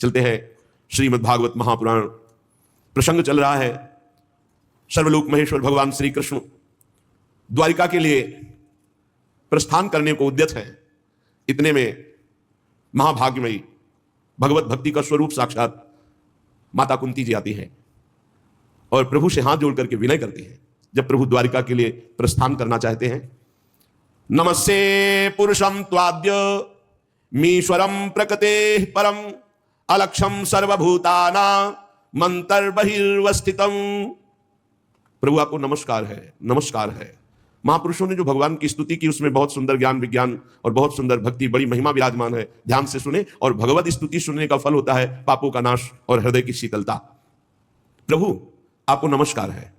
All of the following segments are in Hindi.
चलते हैं, श्रीमद् भागवत महापुराण प्रसंग चल रहा है। सर्वलोक महेश्वर भगवान श्री कृष्ण द्वारिका के लिए प्रस्थान करने को उद्यत हैं। इतने में महाभाग्यमयी भगवत भक्ति का स्वरूप साक्षात माता कुंती जी आती हैं और प्रभु से हाथ जोड़ करके विनय करती हैं। जब प्रभु द्वारिका के लिए प्रस्थान करना चाहते हैं, नमस्ते पुरुषम त्वाद्य मीश्वरम प्रकृते परम अलक्षम सर्वभूताना मंतर बहिर्वस्थितम। प्रभु आपको नमस्कार है, नमस्कार है। महापुरुषों ने जो भगवान की स्तुति की उसमें बहुत सुंदर ज्ञान विज्ञान और बहुत सुंदर भक्ति, बड़ी महिमा विराजमान है। ध्यान से सुने, और भगवत स्तुति सुनने का फल होता है पापों का नाश और हृदय की शीतलता। प्रभु आपको नमस्कार है।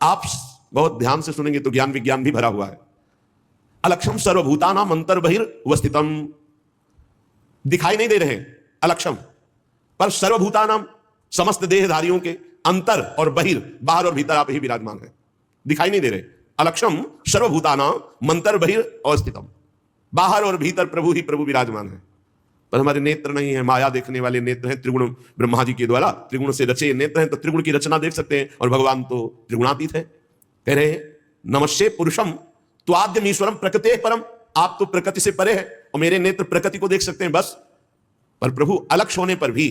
आप बहुत ध्यान से सुनेंगे तो ज्ञान विज्ञान भी भरा हुआ है। अलक्षम सर्वभूतानाम अंतर बहिर्वस्थितम, दिखाई नहीं दे रहे अलक्षम, पर सर्वभूतानाम समस्त देहधारियों के अंतर और बहिर, बाहर और भीतर आप ही विराजमान है। दिखाई नहीं दे रहे। अलक्षम सर्वभूतानाम मंतर बहिर अवस्थितम, बाहर और भीतर प्रभु ही प्रभु विराजमान है। पर हमारे नेत्र नहीं है, माया देखने वाले नेत्र हैं। त्रिगुण ब्रह्मा जी के द्वारा त्रिगुण से रचे नेत्र हैं, तो त्रिगुण की रचना देख सकते हैं, और भगवान तो त्रिगुणातीत है। कह रहे हैं नमस्ते पुरुषम त्वाद्यमीश्वरम प्रकृते परम, आप तो प्रकृति से परे हैं और मेरे नेत्र प्रकृति को देख सकते हैं बस। पर प्रभु अलक्ष होने पर भी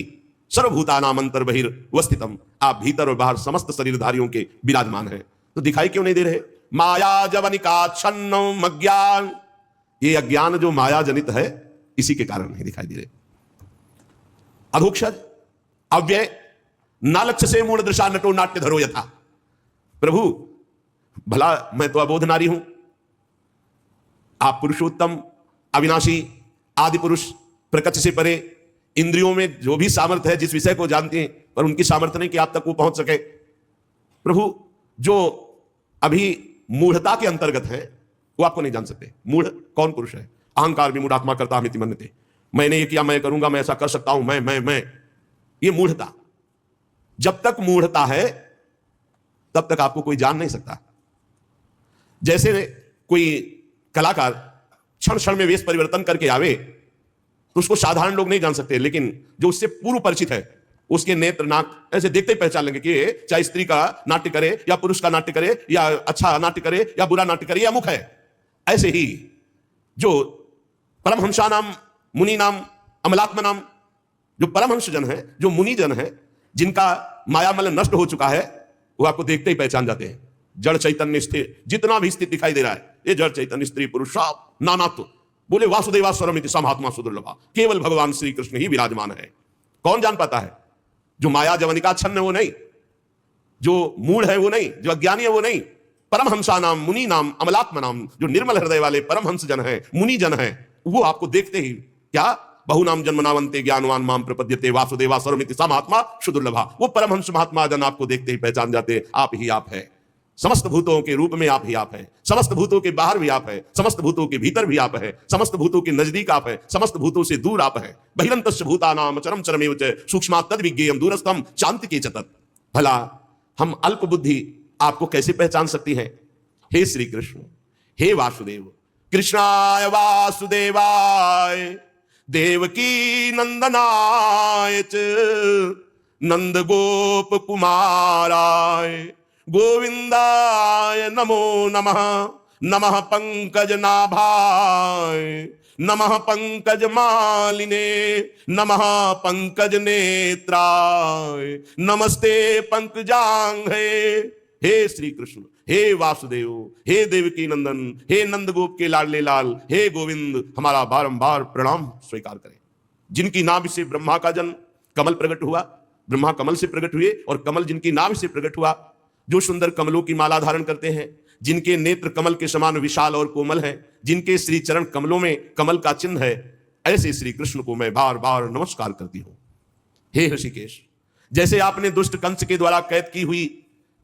सर्वभूतानाम अंतर बहिर्वस्थितम, आप भीतर और बाहर समस्त शरीरधारियों के विराजमान हैं। तो दिखाई क्यों नहीं दे रहे? माया जवनिकाच्छन्नम अज्ञान, ये अज्ञान जो माया जनित है इसी के कारण नहीं दिखाई दे रहे। अधोक्षज अव्यय नालक्ष्य से मूढ़ दृशा नटो नाट्य धरो यथा। प्रभु भला मैं तो अबोध नारी हूं, आप पुरुषोत्तम अविनाशी आदि पुरुष, प्रकृति से परे, इंद्रियों में जो भी सामर्थ्य है, जिस विषय को जानते हैं, पर उनकी सामर्थ्य नहीं कि आप तक वो पहुंच सके। प्रभु जो अभी मूढ़ता के अंतर्गत है वो आपको नहीं जान सकते। मूढ़ कौन पुरुष है? अहंकार भी मूढ़ात्मा करता हमिति मन्यते, मैंने ये किया, मैं करूंगा, मैं ऐसा कर सकता हूं, मैं, ये मूढ़ता। जब तक मूढ़ता है तब तक आपको कोई जान नहीं सकता। जैसे कोई कलाकार क्षण क्षण में वेश परिवर्तन करके आवे तो उसको साधारण लोग नहीं जान सकते, लेकिन जो उससे पूर्व परिचित है उसके नेत्र नाक ऐसे देखते ही पहचान लेंगे कि चाहे स्त्री का नाट्य करे या पुरुष का नाट्य करे, या अच्छा नाट्य करे या बुरा नाट्य करे, या मुख है। ऐसे ही जो परमहंसा नाम मुनि नाम अमलात्मा नाम, जो परमहंस जन है, जो मुनि जन है, जिनका मायामल नष्ट हो चुका है, वो आपको देखते ही पहचान जाते हैं। जड़ चैतन्य स्थिर, जितना भी स्थित दिखाई दे रहा है, ये जड़ चैतन्य स्त्री पुरुष नानात्व। बोले वासुदेवास्वरम इति समात्मा सुदुर्लभा, केवल भगवान श्री कृष्ण ही विराजमान है। कौन जान पाता है? जो माया जवनिकाच्छन्न है वो नहीं, जो मूढ़ है वो नहीं, जो अज्ञानी है वो नहीं। परमहंसा नाम मुनि नाम अमलात्मा नाम, जो निर्मल हृदय वाले परमहंस जन है, मुनि जन है, वो आपको देखते ही क्या बहुनाम जन्मनावंते ज्ञानवान माम प्रपद्यते वासुदेवास्वरम इति समात्मा सुदुर्लभा, वो परमहंस महात्मा जन आपको देखते ही पहचान जाते, आप ही आप है। समस्त भूतों के रूप में आप ही आप हैं, समस्त भूतों के बाहर भी आप हैं, समस्त भूतों के भीतर भी आप हैं, समस्त भूतों के नजदीक आप हैं, समस्त भूतों से दूर आप हैं। बहिरंतस्य भूतानाम चरम चरमेव च सूक्ष्मात् तद् विज्ञेयं दूरस्थं चान्तिके च तत्। भला हम अल्प बुद्धि आपको कैसे पहचान सकती हैं? हे श्री कृष्ण, हे वासुदेव, कृष्णाय वासुदेवाय देवकी नंदनाय च नंद गोप कुमाराय गोविंदाय नमो नमः। नमः पंकज नाभाय, नमः पंकज मालिने, नमः पंकज नेत्राय, नमस्ते पंकजांघे। हे श्री कृष्ण, हे वासुदेव, हे देवकी नंदन, हे नंदगोप के लाडले लाल, हे गोविंद, हमारा बारंबार प्रणाम स्वीकार करें। जिनकी नाभि से ब्रह्मा का जन्म, कमल प्रकट हुआ, ब्रह्मा कमल से प्रकट हुए और कमल जिनकी नाभि से प्रकट हुआ, जो सुंदर कमलों की माला धारण करते हैं, जिनके नेत्र कमल के समान विशाल और कोमल हैं, जिनके श्री चरण कमलों में कमल का चिन्ह है, ऐसे श्री कृष्ण को मैं बार बार नमस्कार करती हूं। हे ऋषिकेश, जैसे आपने दुष्ट कंस के द्वारा कैद की हुई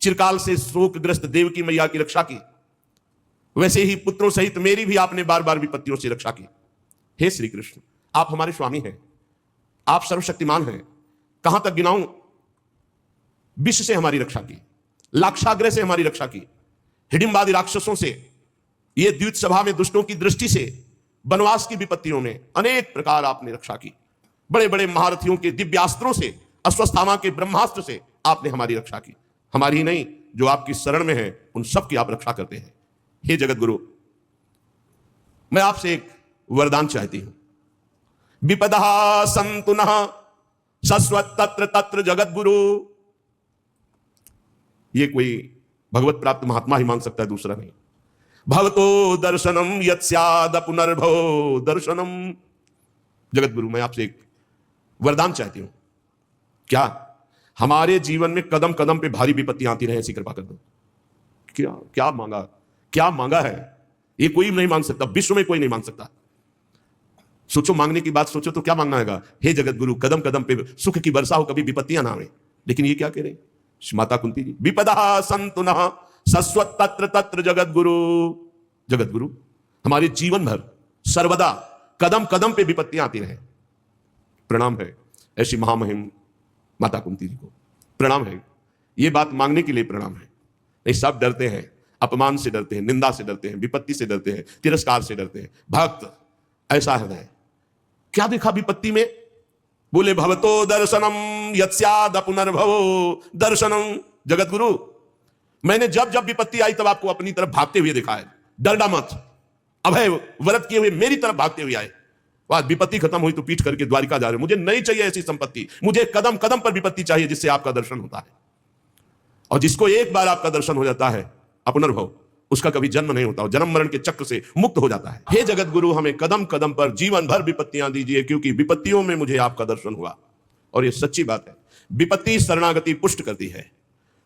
चिरकाल से शोकग्रस्त देवकी मैया की रक्षा की, वैसे ही पुत्रों सहित मेरी भी आपने बार बार विपत्तियों से रक्षा की। हे श्री कृष्ण, आप हमारे स्वामी हैं, आप सर्वशक्तिमान हैं। कहां तक गिनाऊं? विष से हमारी रक्षा की, लाक्षाग्रह से हमारी रक्षा की, हिडिंबादि राक्षसों से, ये द्यूत सभा में दुष्टों की दृष्टि से, वनवास की विपत्तियों में अनेक प्रकार आपने रक्षा की। बड़े बड़े महारथियों के दिव्यास्त्रों से, अश्वत्थामा के ब्रह्मास्त्र से आपने हमारी रक्षा की। हमारी ही नहीं, जो आपकी शरण में है उन सब की आप रक्षा करते हैं। हे जगत गुरु, मैं आपसे एक वरदान चाहती हूं। विपदा संतु नः शश्वत् तत्र तत्र जगत गुरु। ये कोई भगवत प्राप्त महात्मा ही मांग सकता है, दूसरा नहीं। भवतो दर्शनम यत् स्याद पुनर्भव दर्शनम। जगत गुरु, मैं आपसे एक वरदान चाहती हूं। क्या? हमारे जीवन में कदम कदम पे भारी विपत्तियां आती रहे, ऐसी कृपा कर दो। क्या क्या मांगा, क्या मांगा है? ये कोई नहीं मांग सकता, विश्व में कोई नहीं मांग सकता। सोचो, मांगने की बात सोचो तो क्या मांगना है? हे जगत गुरु, कदम कदम पे सुख की वर्षा हो, कभी विपत्तियां ना आए। लेकिन ये क्या कह रहे माता कुंती जी? विपदा संतु नः शश्वत् तत्र तत्र जगत गुरु। जगत गुरु, हमारे जीवन भर सर्वदा कदम कदम पे विपत्तियां आती रहे। प्रणाम है ऐसी महामहिम माता कुंती जी को, प्रणाम है। ये बात मांगने के लिए प्रणाम है। नहीं, सब डरते हैं, अपमान से डरते हैं, निंदा से डरते हैं, विपत्ति से डरते हैं, तिरस्कार से डरते हैं। भक्त ऐसा हृदय, क्या देखा विपत्ति में? बोले भवतो दर्शनम यत् स्याद पुनर्भव दर्शनम। जगत गुरु, मैंने जब जब विपत्ति आई तब आपको अपनी तरफ भागते हुए देखा है। डरना मत, अभय व्रत किए हुए मेरी तरफ भागते हुए आए। बाद विपत्ति खत्म हुई तो पीठ करके द्वारिका जा रहे हो। मुझे नहीं चाहिए ऐसी संपत्ति, मुझे कदम कदम पर विपत्ति चाहिए जिससे आपका दर्शन होता है। और जिसको एक बार आपका दर्शन हो जाता है अपुनर्भव, उसका कभी जन्म नहीं होता, जन्म मरण के चक्र से मुक्त हो जाता है। हे जगत गुरु, हमें कदम कदम पर जीवन भर विपत्तियां दीजिए, क्योंकि विपत्तियों में मुझे आपका दर्शन हुआ। और यह सच्ची बात है, विपत्ति शरणागति पुष्ट करती है।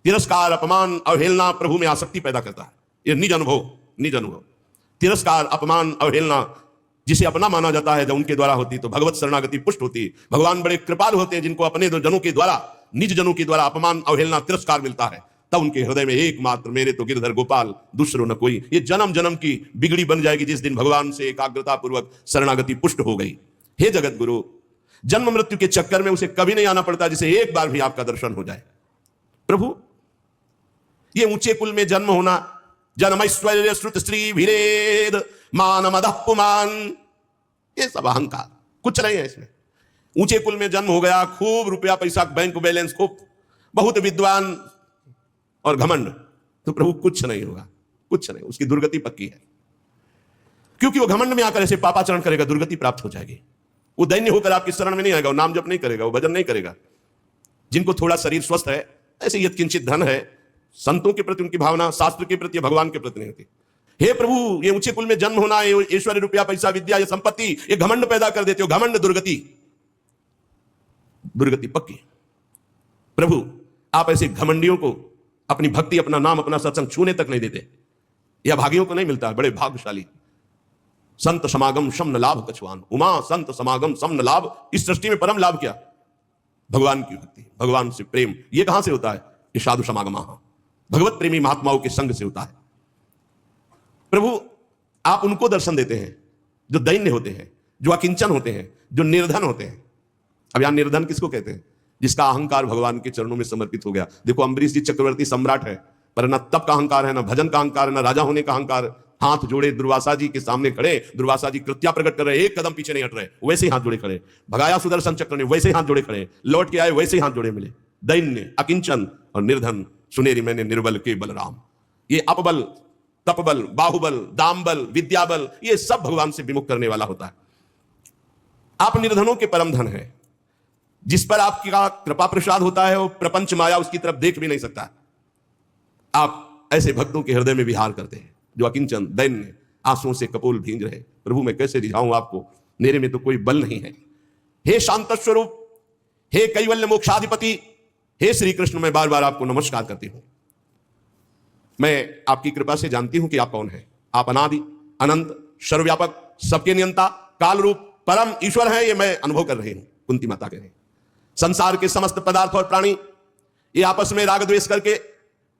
तिरस्कार, अपमान, अवहेलना प्रभु में आसक्ति पैदा करता है। यह निज अनुभव, निज अनुभव। तिरस्कार, अपमान, अवहेलना जिसे अपना माना जाता है, जब उनके द्वारा होती तो भगवत शरणागति पुष्ट होती। भगवान बड़े कृपालु होते हैं, जिनको अपने जनों के द्वारा, निज जनों के द्वारा अपमान, अवहेलना, तिरस्कार मिलता है, तब उनके हृदय में एकमात्र मेरे तो गिरधर गोपाल, दूसरों न कोई। ये जन्म जन्म की बिगड़ी बन जाएगी जिस दिन भगवान से एकाग्रता पूर्वक शरणागति पुष्ट हो गई। हे जगत गुरु, जन्म मृत्यु के चक्कर में उसे कभी नहीं आना पड़ता, जिसे एक बार भी आपका दर्शन हो जाए। प्रभु, ये ऊंचे कुल में जन्म होना, जन्मैश्वर्य श्रुत श्री भिरेद मान मदः पुमान, ये सब अहंकार, कुछ नहीं है इसमें। ऊंचे कुल में जन्म हो गया, खूब रुपया पैसा, बैंक बैलेंस खूब, बहुत विद्वान और घमंड, तो प्रभु कुछ नहीं होगा, कुछ नहीं। उसकी दुर्गति पक्की है, क्योंकि वो घमंड में आकर ऐसे पापाचरण करेगा, दुर्गति प्राप्त हो जाएगी। वो दैन्य होकर आपकी शरण में नहीं आएगा, वो नाम जप नहीं करेगा, वो भजन नहीं करेगा। जिनको थोड़ा शरीर स्वस्थ है, ऐसे यत्किंचित धन है, संतों के प्रति उनकी भावना शास्त्र के प्रति, भगवान के प्रति नहीं होती। हे प्रभु, ये ऊंचे कुल में जन्म होना, ऐश्वर्य, रुपया पैसा, विद्या, ये संपत्ति, ये घमंड पैदा कर देते हो। घमंड दुर्गति, दुर्गति पक्की। प्रभु, आप ऐसे घमंडियों को अपनी भक्ति, अपना नाम, अपना सत्संग छूने तक नहीं देते। यह भागियों को नहीं मिलता, बड़े भाग्यशाली। संत समागम शम न लाभ कछुआन, उमा संत समागम सम न लाभ। इस सृष्टि में परम लाभ क्या? भगवान की भक्ति, भगवान से प्रेम। ये कहां से होता है? ये साधु समागम, भगवत प्रेमी महात्माओं के संग से होता है। प्रभु, आप उनको दर्शन देते हैं जो दैन्य होते हैं, जो अकिंचन होते हैं, जो निर्धन होते हैं। अब यहां निर्धन किसको कहते हैं? जिसका अहंकार भगवान के चरणों में समर्पित हो गया। देखो, अम्बरीश जी चक्रवर्ती सम्राट है, पर न तप का अहंकार है, न भजन का अहंकार है, न राजा होने का अहंकार। हाथ जोड़े दुर्वासा जी के सामने खड़े, दुर्वासा जी कृत्या प्रकट कर रहे, एक कदम पीछे नहीं हट रहे, वैसे ही हाथ जोड़े खड़े। भगाया सुदर्शन चक्र ने, वैसे ही हाथ जोड़े खड़े। लौट के आए, वैसे ही हाथ जोड़े मिले। दैन्य, अकिंचन और निर्धन, सुनेरी मैंने निर्बल के बलराम। ये अपबल, तपबल, बाहुबल, दामबल, विद्याबल, ये सब भगवान से विमुख करने वाला होता है। आप निर्धनों के परम धन है। जिस पर आपका कृपा प्रसाद होता है, वो प्रपंच माया उसकी तरफ देख भी नहीं सकता। आप ऐसे भक्तों के हृदय में विहार करते हैं जो अकिंचन, दैन्य, आंसुओं से कपोल भींज रहे। प्रभु, मैं कैसे रिझाऊं आपको, मेरे में तो कोई बल नहीं है। हे शांत स्वरूप, हे कैवल्य मोक्षाधिपति, हे श्री कृष्ण, मैं बार बार आपको नमस्कार करती हूं। मैं आपकी कृपा से जानती हूं कि आप कौन है। आप अनादि, अनंत, सर्वव्यापक, सबके नियंता, काल रूप, परम ईश्वर है। ये मैं अनुभव कर रही हूं। कुंती माता कह रही, संसार के समस्त पदार्थ और प्राणी ये आपस में राग द्वेष करके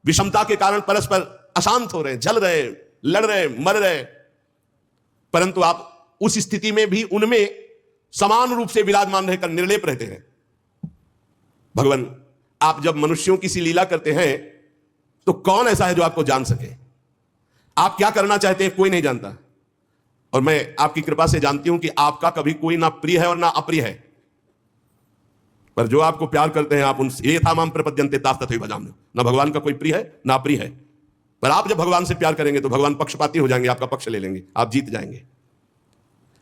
विषमता के कारण परस्पर अशांत हो रहे हैं, जल रहे, लड़ रहे, मर रहे। परंतु आप उस स्थिति में भी उनमें समान रूप से विराजमान रहकर निर्लेप रहते हैं। भगवान, आप जब मनुष्यों की सी लीला करते हैं तो कौन ऐसा है जो आपको जान सके? आप क्या करना चाहते हैं कोई नहीं जानता। और मैं आपकी कृपा से जानती हूं कि आपका कभी कोई ना प्रिय है और ना अप्रिय है। पर जो आपको प्यार करते हैं आप उनसे ये था माम प्रपद्यन्ते तास्तथैव भजाम्यहम्। ना भगवान का कोई प्रिय है ना अप्रिय है, पर आप जब भगवान से प्यार करेंगे तो भगवान पक्षपाती हो जाएंगे, आपका पक्ष ले लेंगे, आप जीत जाएंगे।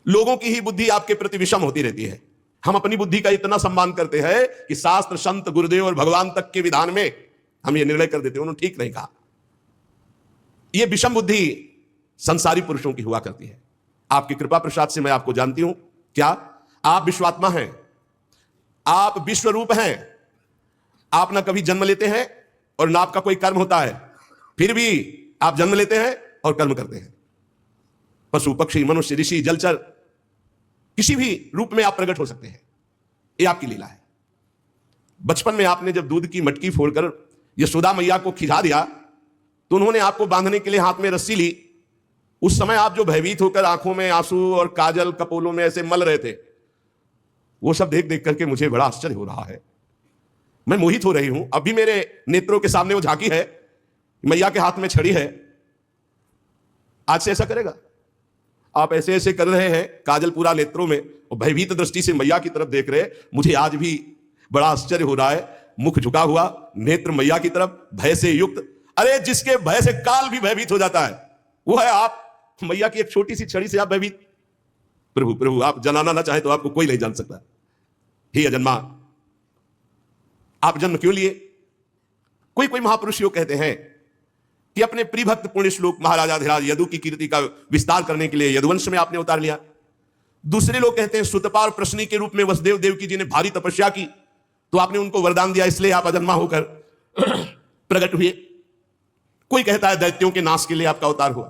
लोगों की ही बुद्धि आपके प्रति विषम होती रहती है। हम अपनी बुद्धि का इतना सम्मान करते हैं कि शास्त्र, संत, गुरुदेव और भगवान तक के विधान में हम ये निर्णय कर देते हैं उन्होंने ठीक नहीं कहा। यह विषम बुद्धि संसारी पुरुषों की हुआ करती है। आपकी कृपा प्रसाद से मैं आपको जानती हूं, क्या आप विश्वात्मा हैं, आप विश्व रूप हैं। आप ना कभी जन्म लेते हैं और ना आपका कोई कर्म होता है, फिर भी आप जन्म लेते हैं और कर्म करते हैं। पशु, पक्षी, मनुष्य, ऋषि, जलचर, किसी भी रूप में आप प्रकट हो सकते हैं, यह आपकी लीला है। बचपन में आपने जब दूध की मटकी फोड़कर यशोदा मैया को खिला दिया तो उन्होंने आपको बांधने के लिए हाथ में रस्सी ली। उस समय आप जो भयभीत होकर आंखों में आंसू और काजल कपोलों में ऐसे मल रहे थे, वो सब देख देख करके मुझे बड़ा आश्चर्य हो रहा है। मैं मोहित हो रही हूं। अभी मेरे नेत्रों के सामने वो झांकी है, मैया के हाथ में छड़ी है। आज से ऐसा करेगा? आप ऐसे ऐसे कर रहे हैं, काजल पूरा नेत्रों में, और भयभीत दृष्टि से मैया की तरफ देख रहे। मुझे आज भी बड़ा आश्चर्य हो रहा है। मुख झुका हुआ, नेत्र मैया की तरफ, भय से युक्त। अरे जिसके भय से काल भी भयभीत हो जाता है वो है आप। मैया की एक छोटी सी छड़ी से आप भयभीत। प्रभु प्रभु, आप जनाना ना चाहे तो आपको कोई नहीं जान सकता। हे अजन्मा, आप जन्म क्यों लिए? कोई कोई महापुरुष योग कहते हैं कि अपने प्रिय भक्त पुण्य श्लोक महाराजाधिराज यदु की कीर्ति का विस्तार करने के लिए यदुवंश में आपने उतार लिया। दूसरे लोग कहते हैं सुतपा और प्रश्नी के रूप में वसुदेव देवकी जी ने भारी तपस्या की तो आपने उनको वरदान दिया, इसलिए आप अजन्मा होकर प्रकट हुए। कोई कहता है दैत्यों के नाश के लिए आपका अवतार हुआ।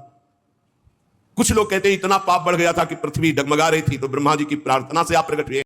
कुछ लोग कहते हैं इतना पाप बढ़ गया था कि पृथ्वी डगमगा रही थी तो ब्रह्मा जी की प्रार्थना से आप प्रकट हुए।